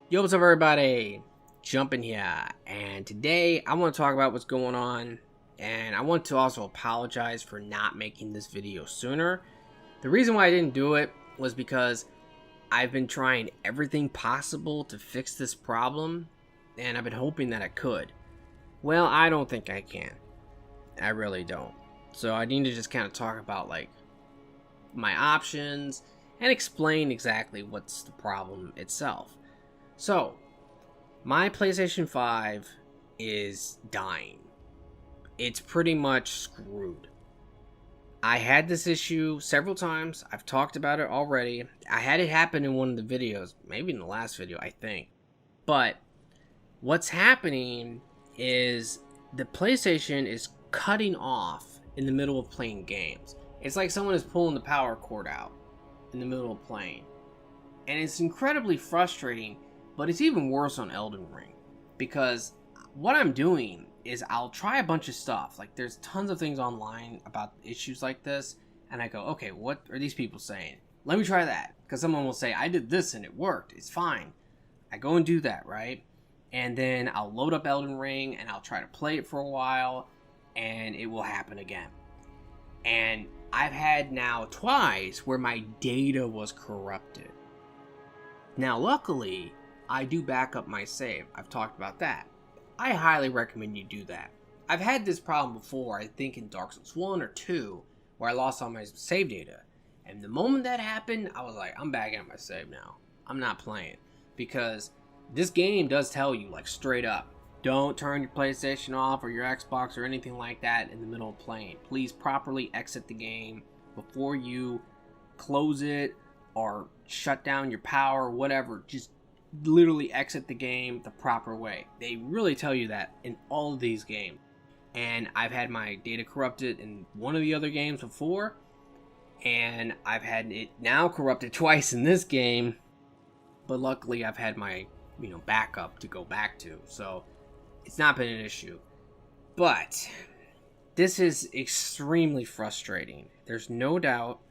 Yo, what's up everybody? Jumpin here, and today I want to talk about what's going on, and I want to also apologize for not making this video sooner. The reason why I didn't do it was because I've been trying everything possible to fix this problem, and I've been hoping that I could. Well, I don't think I can. I really don't. So I need to just kind of talk about like my options and explain exactly what's the problem itself. So, my PlayStation 5 is dying. It's pretty much screwed. I had this issue several times. I've talked about it already. I had it happen in one of the videos, maybe in the last video, I think. But what's happening is the PlayStation is cutting off in the middle of playing games. It's like someone is pulling the power cord out in the middle of playing. And it's incredibly frustrating. But it's even worse on Elden Ring, because what I'm doing is I'll try a bunch of stuff. Like, there's tons of things online about issues like this, and I go, okay, what are these people saying? Let me try that, because someone will say, I did this and it worked, it's fine. I go and do that, right? And then I'll load up Elden Ring, and I'll try to play it for a while, and it will happen again. And I've had now twice where my data was corrupted. Now, luckily, I do back up my save. I've talked about that. I highly recommend you do that. I've had this problem before, I think in Dark Souls 1 or 2, where I lost all my save data. And the moment that happened, I was like, I'm backing up my save now. I'm not playing. Because this game does tell you, like, straight up, don't turn your PlayStation off or your Xbox or anything like that in the middle of playing. Please properly exit the game before you close it or shut down your power, whatever. Just literally exit the game the proper way. They really tell you that in all of these games. And I've had my data corrupted in one of the other games before, and I've had it now corrupted twice in this game, but luckily I've had my backup to go back to, so it's not been an issue. But this is extremely frustrating, there's no doubt.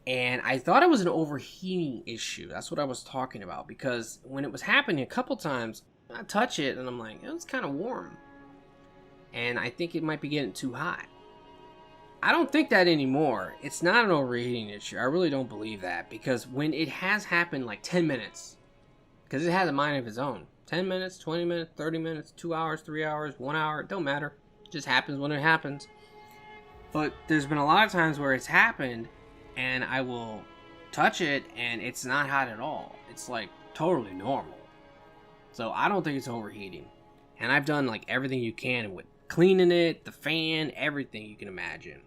And I thought it was an overheating issue. That's what I was talking about. Because when it was happening a couple times, I touch it and I'm like, it's kind of warm. And I think it might be getting too hot. I don't think that anymore. It's not an overheating issue. I really don't believe that. Because when it has happened like 10 minutes, because it has a mind of its own. 10 minutes, 20 minutes, 30 minutes, 2 hours, 3 hours, 1 hour. It don't matter. It just happens when it happens. But there's been a lot of times where it's happened, and I will touch it and it's not hot at all. It's like totally normal. So I don't think it's overheating. And I've done like everything you can with cleaning it, the fan, everything you can imagine.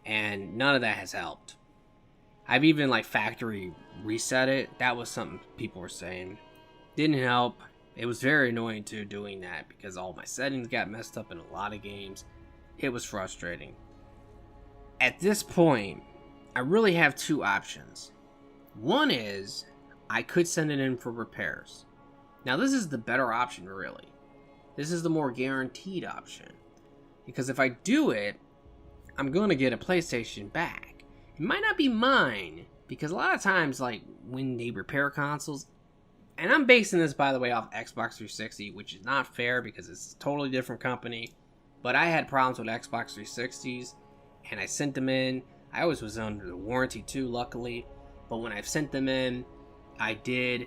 And none of that has helped. I've even like factory reset it. That was something people were saying. Didn't help. It was very annoying too doing that because all my settings got messed up in a lot of games. It was frustrating. At this point, I really have two options. One is I could send it in for repairs. Now this is the better option, really. This is the more guaranteed option. Because if I do it, I'm going to get a PlayStation back. It might not be mine, because a lot of times, like, when they repair consoles, and I'm basing this, by the way, off Xbox 360, which is not fair because it's a totally different company, but I had problems with Xbox 360s, and I sent them in. I always was under the warranty too, luckily. But when I've sent them in, I did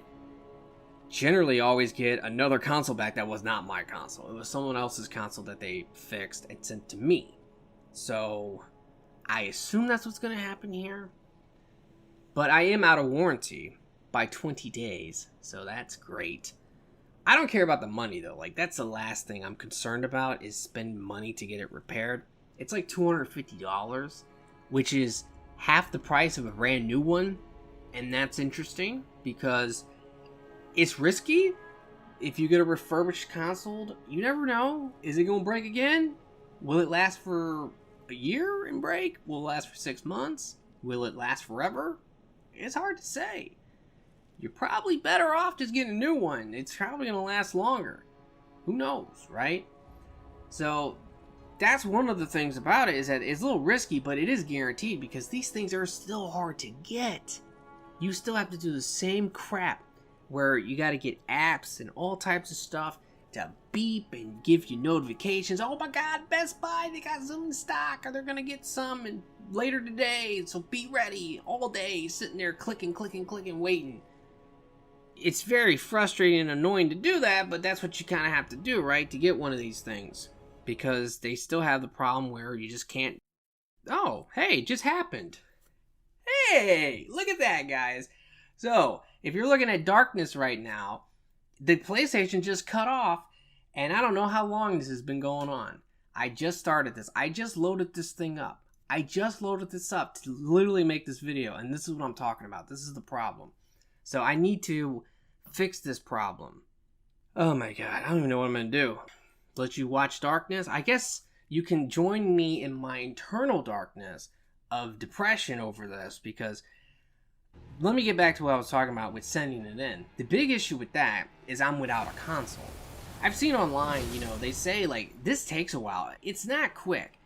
generally always get another console back that was not my console. It was someone else's console that they fixed and sent to me. So I assume that's what's going to happen here. But I am out of warranty by 20 days, so that's great. I don't care about the money though. Like, that's the last thing I'm concerned about, is spend money to get it repaired. It's like $250. Which is half the price of a brand new one. And that's interesting because it's risky. If you get a refurbished console, you never know. Is it going to break again? Will it last for a year and break? Will it last for 6 months? Will it last forever? It's hard to say. You're probably better off just getting a new one. It's probably going to last longer. Who knows, right? So that's one of the things about it, is that it's a little risky, but it is guaranteed because these things are still hard to get. You still have to do the same crap where you got to get apps and all types of stuff to beep and give you notifications. Oh my god, Best Buy, they got some in stock, or they're gonna get some and later today, so be ready. All day sitting there clicking, waiting. It's very frustrating and annoying to do that, but that's what you kind of have to do, right, to get one of these things, because they still have the problem where you just can't. Oh, hey, it just happened. Hey, look at that, guys. So if you're looking at darkness right now, the PlayStation just cut off, and I don't know how long this has been going on. I just started this. I just loaded this thing up. I just loaded this up to literally make this video, and this is what I'm talking about. This is the problem. So I need to fix this problem. Oh my god, I don't even know what I'm going to do. Let you watch darkness? I guess you can join me in my internal darkness of depression over this, because let me get back to what I was talking about with sending it in. The big issue with that is I'm without a console. I've seen online, they say like this takes a while. It's not quick.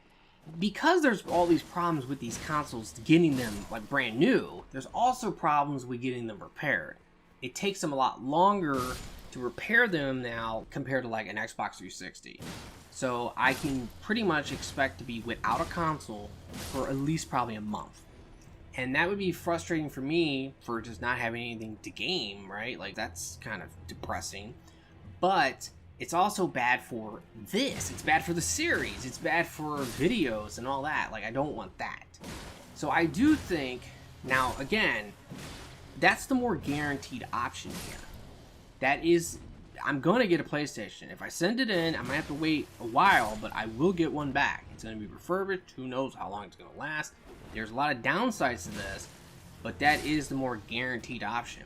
Because there's all these problems with these consoles getting them like brand new, there's also problems with getting them repaired. It takes them a lot longer to repair them now compared to like an Xbox 360. So I can pretty much expect to be without a console for at least probably a month. And that would be frustrating for me for just not having anything to game, right? Like, that's kind of depressing. But it's also bad for this. It's bad for the series. It's bad for videos and all that. Like, I don't want that. So I do think, now, again, that's the more guaranteed option here. That is, I'm going to get a PlayStation. If I send it in, I might have to wait a while, but I will get one back. It's going to be refurbished. Who knows how long it's going to last. There's a lot of downsides to this, but that is the more guaranteed option.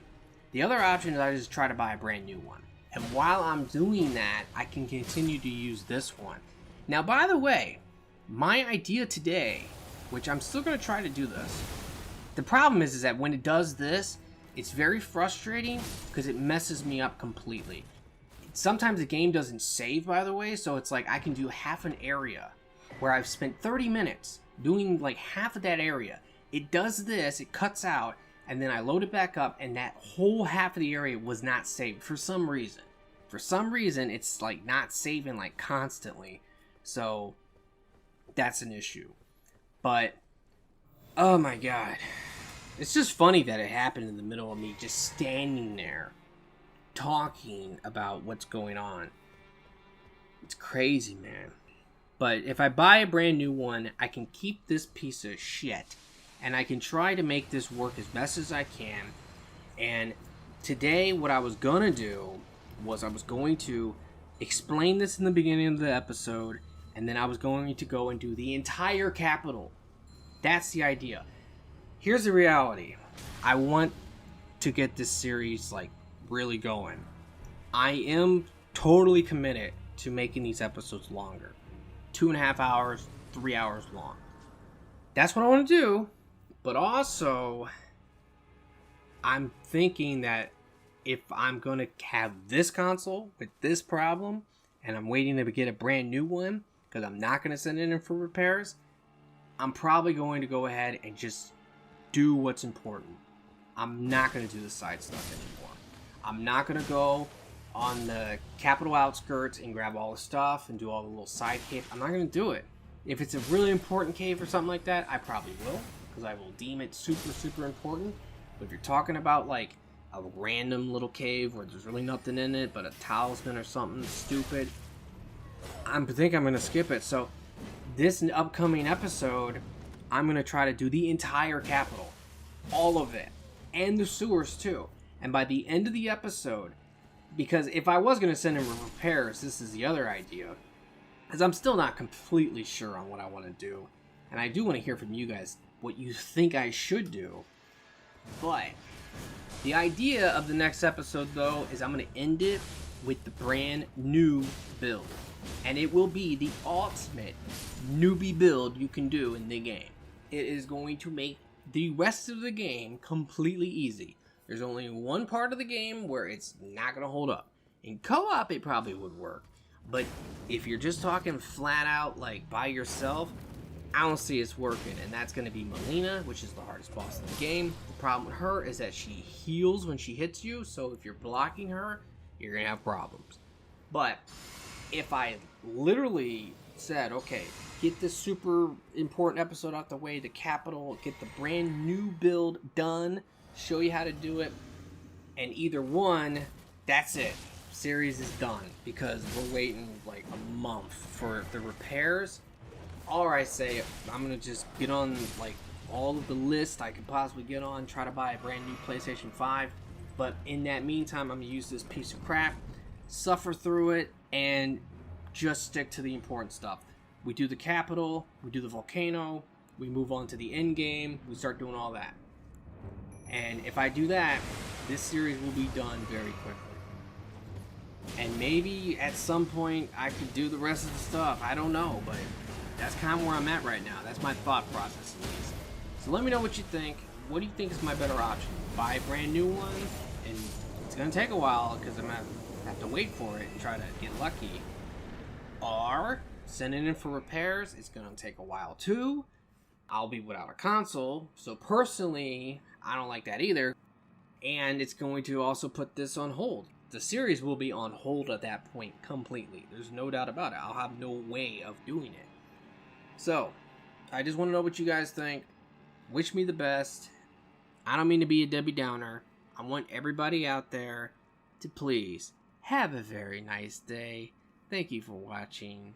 The other option is I just try to buy a brand new one. And while I'm doing that, I can continue to use this one. Now, by the way, my idea today, which I'm still going to try to do this, the problem is that when it does this, it's very frustrating because it messes me up completely. Sometimes the game doesn't save, by the way, so it's like I can do half an area where I've spent 30 minutes doing like half of that area. It does this, it cuts out, and then I load it back up, and that whole half of the area was not saved for some reason. For some reason, it's like not saving like constantly. So that's an issue. But oh my god. It's just funny that it happened in the middle of me just standing there talking about what's going on. It's crazy, man. But if I buy a brand new one, I can keep this piece of shit. And I can try to make this work as best as I can. And today, what I was going to do was I was going to explain this in the beginning of the episode. And then I was going to go and do the entire capital. That's the idea. Here's the reality. I want to get this series, like, really going. I am totally committed to making these episodes longer. 2.5 hours, 3 hours long. That's what I want to do. But also, I'm thinking that if I'm going to have this console with this problem, and I'm waiting to get a brand new one, because I'm not going to send it in for repairs, I'm probably going to go ahead and just do what's important. I'm not going to do the side stuff anymore. I'm not going to go on the capital outskirts and grab all the stuff and do all the little side caves. I'm not going to do it. If it's a really important cave or something like that, I probably will, because I will deem it super important. But if you're talking about like a random little cave where there's really nothing in it but a talisman or something stupid, I think I'm going to skip it. So this upcoming episode, I'm going to try to do the entire capital. All of it. And the sewers too. And by the end of the episode, because if I was going to send in repairs, this is the other idea, because I'm still not completely sure on what I want to do. And I do want to hear from you guys what you think I should do. But the idea of the next episode, though, is I'm going to end it with the brand new build. And it will be the ultimate newbie build you can do in the game. It is going to make the rest of the game completely easy. There's only one part of the game where it's not going to hold up. In co-op, it probably would work. But if you're just talking flat out, like, by yourself, I don't see it's working, and that's going to be Melina, which is the hardest boss in the game. The problem with her is that she heals when she hits you, so if you're blocking her, you're going to have problems. But if I literally said, okay, get this super important episode out the way, the capital, get the brand new build done, show you how to do it, and either one, that's it. Series is done, because we're waiting like a month for the repairs. Or I say, I'm gonna just get on like all of the list I could possibly get on, try to buy a brand new PlayStation 5. But in that meantime, I'm gonna use this piece of crap, suffer through it, and just stick to the important stuff. We do the capital, we do the volcano, we move on to the end game, we start doing all that. And if I do that, this series will be done very quickly. And maybe at some point I could do the rest of the stuff. I don't know, but that's kind of where I'm at right now. That's my thought process at least. So let me know what you think. What do you think is my better option? Buy a brand new one, and it's going to take a while because I'm going to have to wait for it and try to get lucky. Or send it in for repairs. It's going to take a while too. I'll be without a console. So personally, I don't like that either. And it's going to also put this on hold. The series will be on hold at that point completely. There's no doubt about it. I'll have no way of doing it. So, I just want to know what you guys think. Wish me the best. I don't mean to be a Debbie Downer. I want everybody out there to please have a very nice day. Thank you for watching.